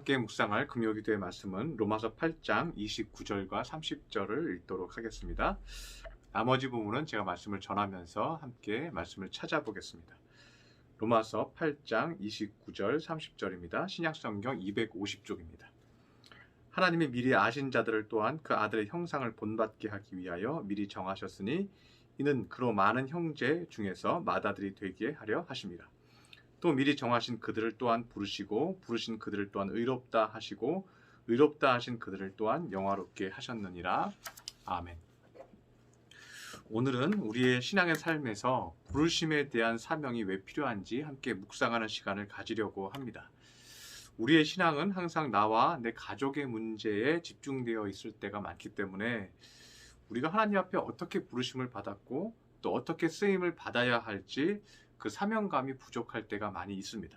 함께 묵상할 금요기도의 말씀은 로마서 8장 29절과 30절을 읽도록 하겠습니다. 나머지 부분은 제가 말씀을 전하면서 함께 말씀을 찾아보겠습니다. 로마서 8장 29절 30절입니다. 신약성경 250쪽입니다. 하나님이 미리 아신 자들을 또한 그 아들의 형상을 본받게 하기 위하여 미리 정하셨으니 이는 그로 많은 형제 중에서 맏아들이 되게 하려 하심이라. 또 미리 정하신 그들을 또한 부르시고 부르신 그들을 또한 의롭다 하시고 의롭다 하신 그들을 또한 영화롭게 하셨느니라. 아멘. 오늘은 우리의 신앙의 삶에서 부르심에 대한 사명이 왜 필요한지 함께 묵상하는 시간을 가지려고 합니다. 우리의 신앙은 항상 나와 내 가족의 문제에 집중되어 있을 때가 많기 때문에 우리가 하나님 앞에 어떻게 부르심을 받았고 또 어떻게 쓰임을 받아야 할지 그 사명감이 부족할 때가 많이 있습니다.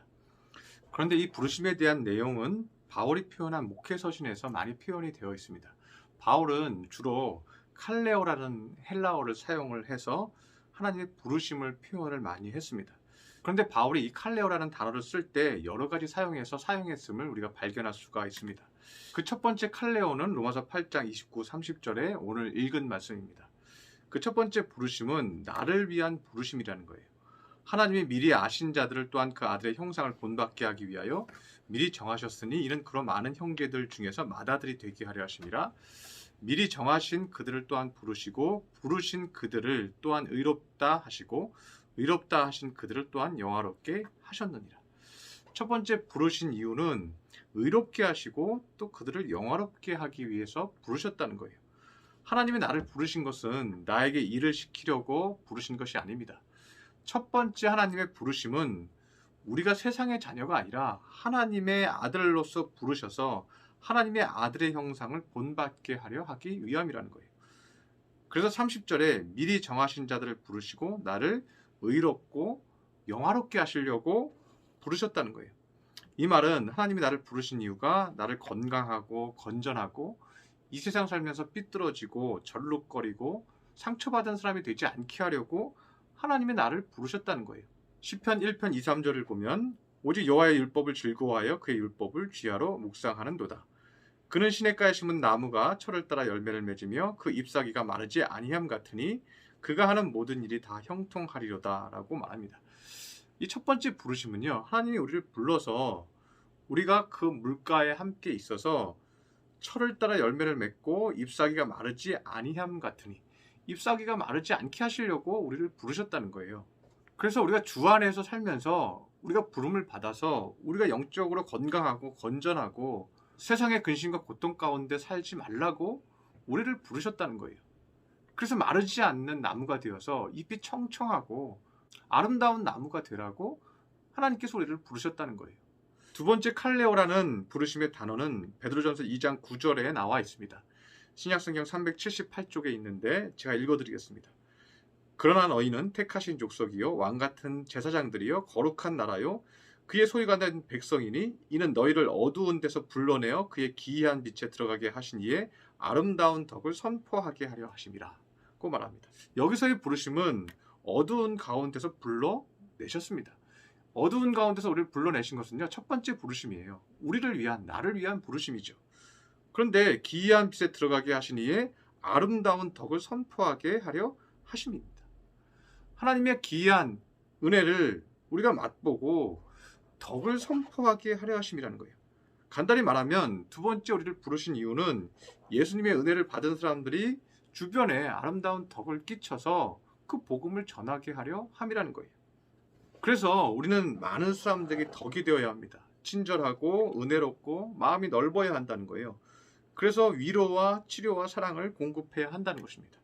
그런데 이 부르심에 대한 내용은 바울이 표현한 목회서신에서 많이 표현이 되어 있습니다. 바울은 주로 칼레오라는 헬라어를 사용을 해서 하나님의 부르심을 표현을 많이 했습니다. 그런데 바울이 이 칼레오라는 단어를 쓸 때 여러 가지 사용했음을 우리가 발견할 수가 있습니다. 그 첫 번째 칼레오는 로마서 8장 29, 30절에 오늘 읽은 말씀입니다. 그 첫 번째 부르심은 나를 위한 부르심이라는 거예요. 하나님이 미리 아신 자들을 또한 그 아들의 형상을 본받게 하기 위하여 미리 정하셨으니 이는 그런 많은 형제들 중에서 맏아들이 되게 하려 하심이라. 미리 정하신 그들을 또한 부르시고 부르신 그들을 또한 의롭다 하시고 의롭다 하신 그들을 또한 영화롭게 하셨느니라. 첫 번째 부르신 이유는 의롭게 하시고 또 그들을 영화롭게 하기 위해서 부르셨다는 거예요. 하나님이 나를 부르신 것은 나에게 일을 시키려고 부르신 것이 아닙니다. 첫 번째 하나님의 부르심은 우리가 세상의 자녀가 아니라 하나님의 아들로서 부르셔서 하나님의 아들의 형상을 본받게 하려 하기 위함이라는 거예요. 그래서 30절에 미리 정하신 자들을 부르시고 나를 의롭고 영화롭게 하시려고 부르셨다는 거예요. 이 말은 하나님이 나를 부르신 이유가 나를 건강하고 건전하고 이 세상 살면서 삐뚤어지고 절룩거리고 상처받은 사람이 되지 않게 하려고 하나님이 나를 부르셨다는 거예요. 시편 1편 2, 3절을 보면 오직 여호와의 율법을 즐거워하여 그의 율법을 귀하로 묵상하는도다. 그는 시냇가에 심은 나무가 철을 따라 열매를 맺으며 그 잎사귀가 마르지 아니함 같으니 그가 하는 모든 일이 다 형통하리로다 라고 말합니다. 이 첫 번째 부르심은요, 하나님이 우리를 불러서 우리가 그 물가에 함께 있어서 철을 따라 열매를 맺고 잎사귀가 마르지 아니함 같으니 잎사귀가 마르지 않게 하시려고 우리를 부르셨다는 거예요. 그래서 우리가 주 안에서 살면서 우리가 부름을 받아서 우리가 영적으로 건강하고 건전하고 세상의 근심과 고통 가운데 살지 말라고 우리를 부르셨다는 거예요. 그래서 마르지 않는 나무가 되어서 잎이 청청하고 아름다운 나무가 되라고 하나님께서 우리를 부르셨다는 거예요. 두 번째 칼레오라는 부르심의 단어는 베드로전서 2장 9절에 나와 있습니다. 신약성경 378쪽에 있는데 제가 읽어드리겠습니다. 그러나 너희는 택하신 족속이요 왕같은 제사장들이요 거룩한 나라요 그의 소유가 된 백성이니 이는 너희를 어두운 데서 불러내어 그의 기이한 빛에 들어가게 하신 이의 아름다운 덕을 선포하게 하려 하심이라 고 말합니다. 여기서의 부르심은 어두운 가운데서 불러내셨습니다. 어두운 가운데서 우리를 불러내신 것은요, 첫 번째 부르심이에요. 우리를 위한, 나를 위한 부르심이죠. 그런데 기이한 빛에 들어가게 하신 이의 아름다운 덕을 선포하게 하려 하심입니다. 하나님의 기이한 은혜를 우리가 맛보고 덕을 선포하게 하려 하심이라는 거예요. 간단히 말하면 두 번째 우리를 부르신 이유는 예수님의 은혜를 받은 사람들이 주변에 아름다운 덕을 끼쳐서 그 복음을 전하게 하려 함이라는 거예요. 그래서 우리는 많은 사람들에게 덕이 되어야 합니다. 친절하고 은혜롭고 마음이 넓어야 한다는 거예요. 그래서 위로와 치료와 사랑을 공급해야 한다는 것입니다.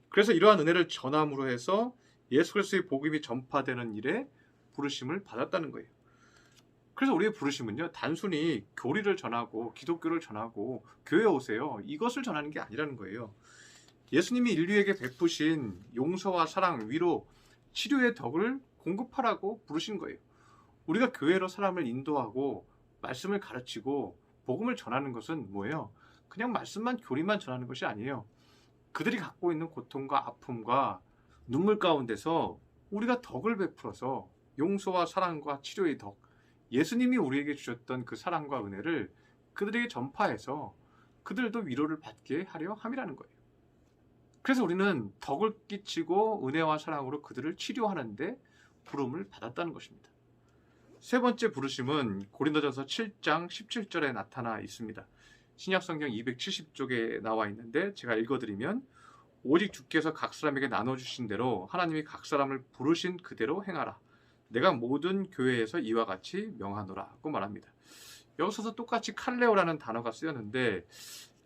그래서 이러한 은혜를 전함으로 해서 예수 그리스도의 복음이 전파되는 일에 부르심을 받았다는 거예요. 그래서 우리의 부르심은요, 단순히 교리를 전하고 기독교를 전하고 교회에 오세요, 이것을 전하는 게 아니라는 거예요. 예수님이 인류에게 베푸신 용서와 사랑, 위로, 치료의 덕을 공급하라고 부르신 거예요. 우리가 교회로 사람을 인도하고 말씀을 가르치고 복음을 전하는 것은 뭐예요? 그냥 말씀만 교리만 전하는 것이 아니에요. 그들이 갖고 있는 고통과 아픔과 눈물 가운데서 우리가 덕을 베풀어서 용서와 사랑과 치료의 덕, 예수님이 우리에게 주셨던 그 사랑과 은혜를 그들에게 전파해서 그들도 위로를 받게 하려 함이라는 거예요. 그래서 우리는 덕을 끼치고 은혜와 사랑으로 그들을 치료하는데 부름을 받았다는 것입니다. 세 번째 부르심은 고린도전서 7장 17절에 나타나 있습니다. 신약성경 270쪽에 나와 있는데 제가 읽어드리면 오직 주께서 각 사람에게 나눠주신 대로 하나님이 각 사람을 부르신 그대로 행하라. 내가 모든 교회에서 이와 같이 명하노라고 말합니다. 여기서도 똑같이 칼레오라는 단어가 쓰였는데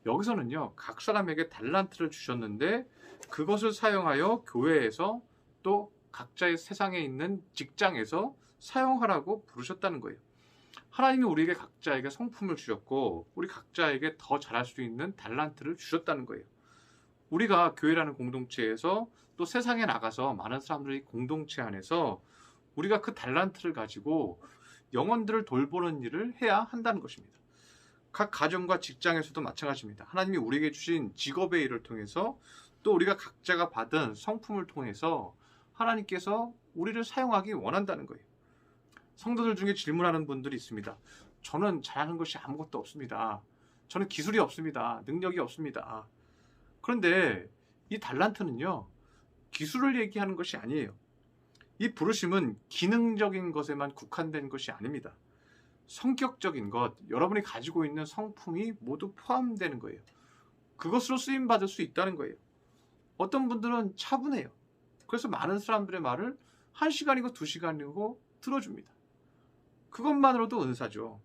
여기서는요, 각 사람에게 달란트를 주셨는데 그것을 사용하여 교회에서 또 각자의 세상에 있는 직장에서 사용하라고 부르셨다는 거예요. 하나님이 우리에게 각자에게 성품을 주셨고 우리 각자에게 더 잘할 수 있는 달란트를 주셨다는 거예요. 우리가 교회라는 공동체에서 또 세상에 나가서 많은 사람들이 공동체 안에서 우리가 그 달란트를 가지고 영혼들을 돌보는 일을 해야 한다는 것입니다. 각 가정과 직장에서도 마찬가지입니다. 하나님이 우리에게 주신 직업의 일을 통해서 또 우리가 각자가 받은 성품을 통해서 하나님께서 우리를 사용하기 원한다는 거예요. 성도들 중에 질문하는 분들이 있습니다. 저는 잘하는 것이 아무것도 없습니다. 저는 기술이 없습니다. 능력이 없습니다. 그런데 이 달란트는요, 기술을 얘기하는 것이 아니에요. 이 부르심은 기능적인 것에만 국한된 것이 아닙니다. 성격적인 것, 여러분이 가지고 있는 성품이 모두 포함되는 거예요. 그것으로 쓰임받을 수 있다는 거예요. 어떤 분들은 차분해요. 그래서 많은 사람들의 말을 1시간이고 2시간이고 들어줍니다. 그것만으로도 은사죠.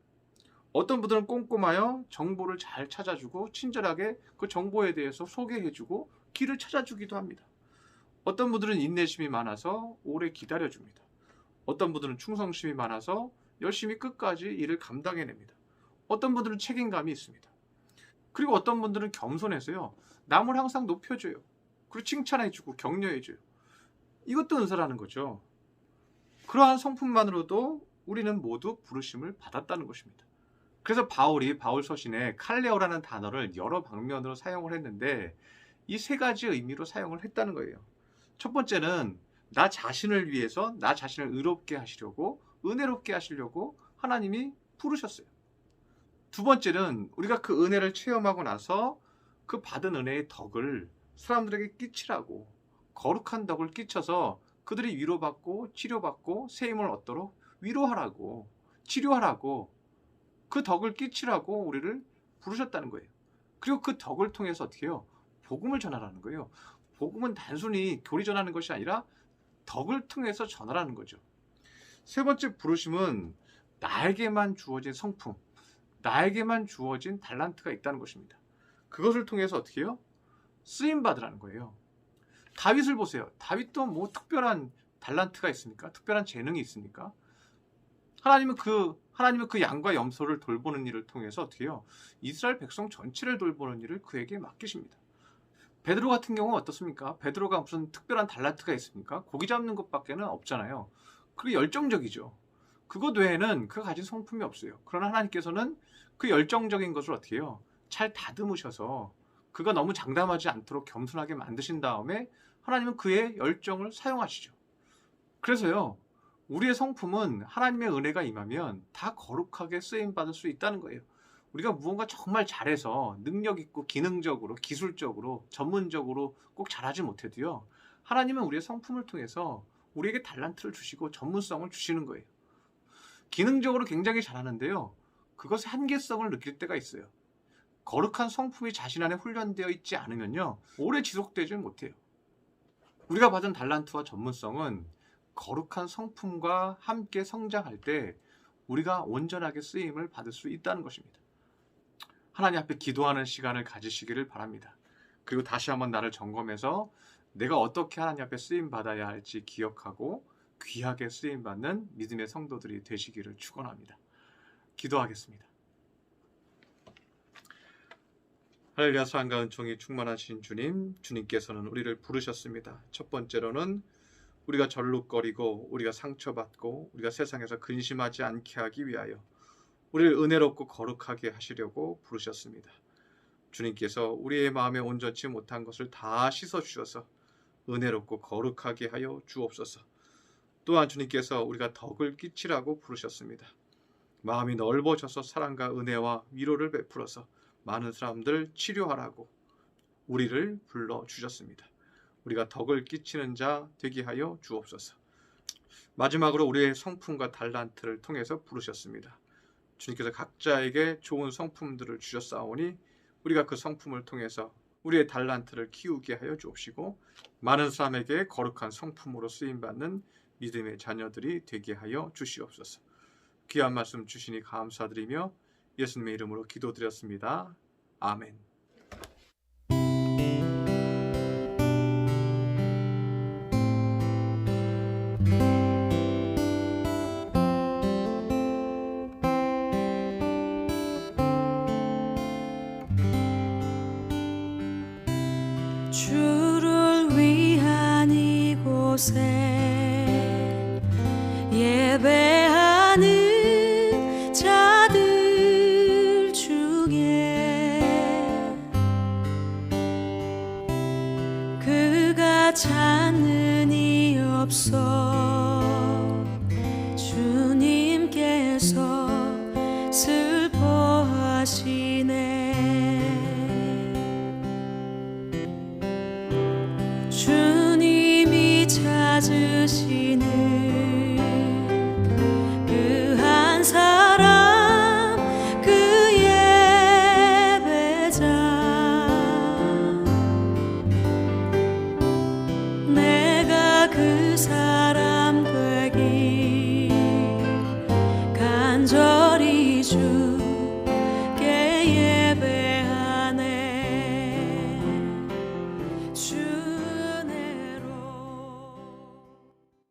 어떤 분들은 꼼꼼하여 정보를 잘 찾아주고 친절하게 그 정보에 대해서 소개해주고 길을 찾아주기도 합니다. 어떤 분들은 인내심이 많아서 오래 기다려줍니다. 어떤 분들은 충성심이 많아서 열심히 끝까지 일을 감당해냅니다. 어떤 분들은 책임감이 있습니다. 그리고 어떤 분들은 겸손해서요, 남을 항상 높여줘요. 그리고 칭찬해주고 격려해줘요. 이것도 은사라는 거죠. 그러한 성품만으로도 우리는 모두 부르심을 받았다는 것입니다. 그래서 바울이 바울 서신에 칼레오라는 단어를 여러 방면으로 사용을 했는데 이 세 가지 의미로 사용을 했다는 거예요. 첫 번째는 나 자신을 위해서 나 자신을 의롭게 하시려고 은혜롭게 하시려고 하나님이 부르셨어요. 두 번째는 우리가 그 은혜를 체험하고 나서 그 받은 은혜의 덕을 사람들에게 끼치라고, 거룩한 덕을 끼쳐서 그들이 위로받고 치료받고 세임을 얻도록 위로하라고, 치료하라고, 그 덕을 끼치라고 우리를 부르셨다는 거예요. 그리고 그 덕을 통해서 어떻게 해요? 복음을 전하라는 거예요. 복음은 단순히 교리 전하는 것이 아니라 덕을 통해서 전하라는 거죠. 세 번째 부르심은 나에게만 주어진 성품, 나에게만 주어진 달란트가 있다는 것입니다. 그것을 통해서 어떻게 해요? 쓰임받으라는 거예요. 다윗을 보세요. 다윗도 뭐 특별한 달란트가 있습니까? 특별한 재능이 있습니까? 하나님은 그 양과 염소를 돌보는 일을 통해서 어떻게 해요? 이스라엘 백성 전체를 돌보는 일을 그에게 맡기십니다. 베드로 같은 경우는 어떻습니까? 베드로가 무슨 특별한 달란트가 있습니까? 고기 잡는 것밖에는 없잖아요. 그리고 열정적이죠. 그것 외에는 그가 가진 성품이 없어요. 그러나 하나님께서는 그 열정적인 것을 어떻게 해요? 잘 다듬으셔서 그가 너무 장담하지 않도록 겸손하게 만드신 다음에 하나님은 그의 열정을 사용하시죠. 그래서요, 우리의 성품은 하나님의 은혜가 임하면 다 거룩하게 쓰임받을 수 있다는 거예요. 우리가 무언가 정말 잘해서 능력 있고 기능적으로 기술적으로 전문적으로 꼭 잘하지 못해도요, 하나님은 우리의 성품을 통해서 우리에게 달란트를 주시고 전문성을 주시는 거예요. 기능적으로 굉장히 잘하는데요, 그것의 한계성을 느낄 때가 있어요. 거룩한 성품이 자신 안에 훈련되어 있지 않으면요, 오래 지속되지 못해요. 우리가 받은 달란트와 전문성은 거룩한 성품과 함께 성장할 때 우리가 온전하게 쓰임을 받을 수 있다는 것입니다. 하나님 앞에 기도하는 시간을 가지시기를 바랍니다. 그리고 다시 한번 나를 점검해서 내가 어떻게 하나님 앞에 쓰임 받아야 할지 기억하고 귀하게 쓰임 받는 믿음의 성도들이 되시기를 축원합니다. 기도하겠습니다. 할렐루야. 사랑과 은총이 충만하신 주님, 주님께서는 우리를 부르셨습니다. 첫 번째로는 우리가 절룩거리고 우리가 상처받고 우리가 세상에서 근심하지 않게 하기 위하여 우리를 은혜롭고 거룩하게 하시려고 부르셨습니다. 주님께서 우리의 마음에 온전치 못한 것을 다 씻어주셔서 은혜롭고 거룩하게 하여 주옵소서. 또한 주님께서 우리가 덕을 끼치라고 부르셨습니다. 마음이 넓어져서 사랑과 은혜와 위로를 베풀어서 많은 사람들 치료하라고 우리를 불러주셨습니다. 우리가 덕을 끼치는 자 되게 하여 주옵소서. 마지막으로 우리의 성품과 달란트를 통해서 부르셨습니다. 주님께서 각자에게 좋은 성품들을 주셨사오니 우리가 그 성품을 통해서 우리의 달란트를 키우게 하여 주옵시고 많은 사람에게 거룩한 성품으로 쓰임받는 믿음의 자녀들이 되게 하여 주시옵소서. 귀한 말씀 주시니 감사드리며 예수님의 이름으로 기도드렸습니다. 아멘. 주를 위한 이곳에 예배하는 자들 중에 그가 찾는 이 없어 주님께서 슬퍼하시네. 주님이 찾으시는